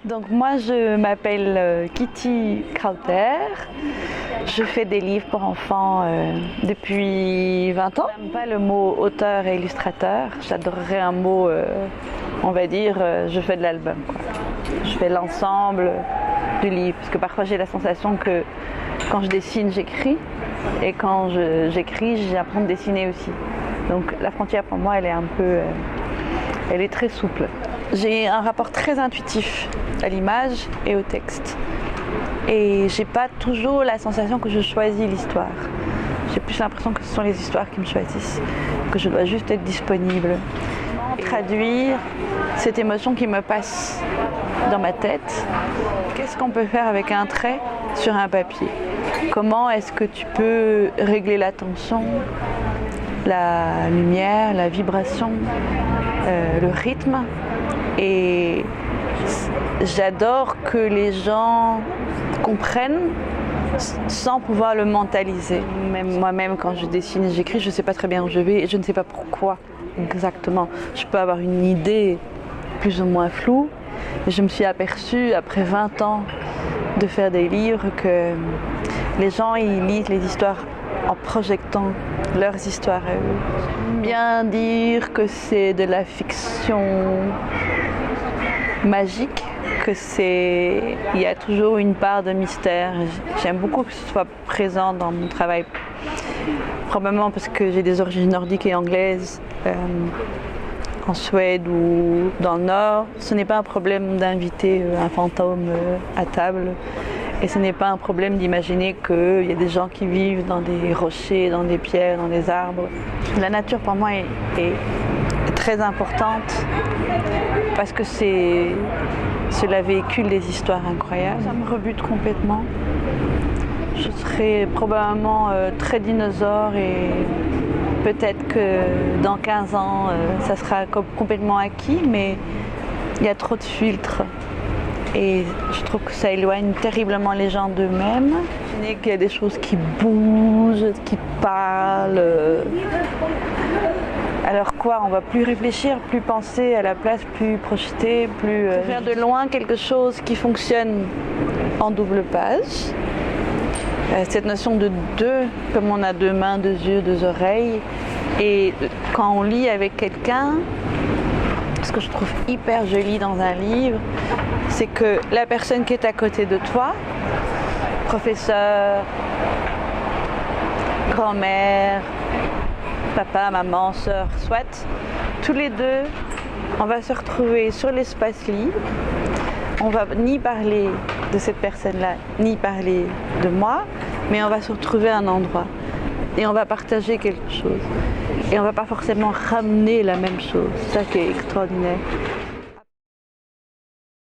Donc moi je m'appelle Kitty Krauter, je fais des livres pour enfants depuis 20 ans. Je n'aime pas le mot auteur et illustrateur, j'adorerais un mot, on va dire, je fais de l'album. Je fais l'ensemble du livre, parce que parfois j'ai la sensation que quand je dessine j'écris, et quand j'écris j'apprends de dessiner aussi. Donc la frontière pour moi elle est un peu, elle est très souple. J'ai un rapport très intuitif à l'image et au texte. Et j'ai pas toujours la sensation que je choisis l'histoire. J'ai plus l'impression que ce sont les histoires qui me choisissent, que je dois juste être disponible. Traduire cette émotion qui me passe dans ma tête. Qu'est-ce qu'on peut faire avec un trait sur un papier? Comment est-ce que tu peux régler la tension, la lumière, la vibration, le rythme? Et j'adore que les gens comprennent sans pouvoir le mentaliser. Même moi-même, quand je dessine et j'écris, je ne sais pas très bien où je vais et je ne sais pas pourquoi exactement. Je peux avoir une idée plus ou moins floue. Et je me suis aperçue, après 20 ans de faire des livres, que les gens ils lisent les histoires en projetant leurs histoires à eux. J'aime bien dire que c'est de la fiction magique, il y a toujours une part de mystère. J'aime beaucoup que ce soit présent dans mon travail, probablement parce que j'ai des origines nordiques et anglaises, en Suède ou dans le Nord. Ce n'est pas un problème d'inviter un fantôme à table. Et ce n'est pas un problème d'imaginer qu'il y a des gens qui vivent dans des rochers, dans des pierres, dans des arbres. La nature pour moi est très importante parce que cela véhicule des histoires incroyables. Ça me rebute complètement. Je serai probablement très dinosaure et peut-être que dans 15 ans ça sera complètement acquis, mais il y a trop de filtres. Et je trouve que ça éloigne terriblement les gens d'eux-mêmes. Imaginez qu'il y a des choses qui bougent, qui parlent. Alors quoi, on va plus réfléchir, plus penser à la place, plus projeter, plus faire de loin quelque chose qui fonctionne en double page. Cette notion de deux, comme on a deux mains, deux yeux, deux oreilles. Et quand on lit avec quelqu'un, ce que je trouve hyper joli dans un livre, c'est que la personne qui est à côté de toi, professeur, grand-mère, papa, maman, sœur, soit, tous les deux, on va se retrouver sur l'espace libre. On va ni parler de cette personne-là, ni parler de moi, mais on va se retrouver à un endroit. Et on va partager quelque chose. Et on ne va pas forcément ramener la même chose. C'est ça qui est extraordinaire.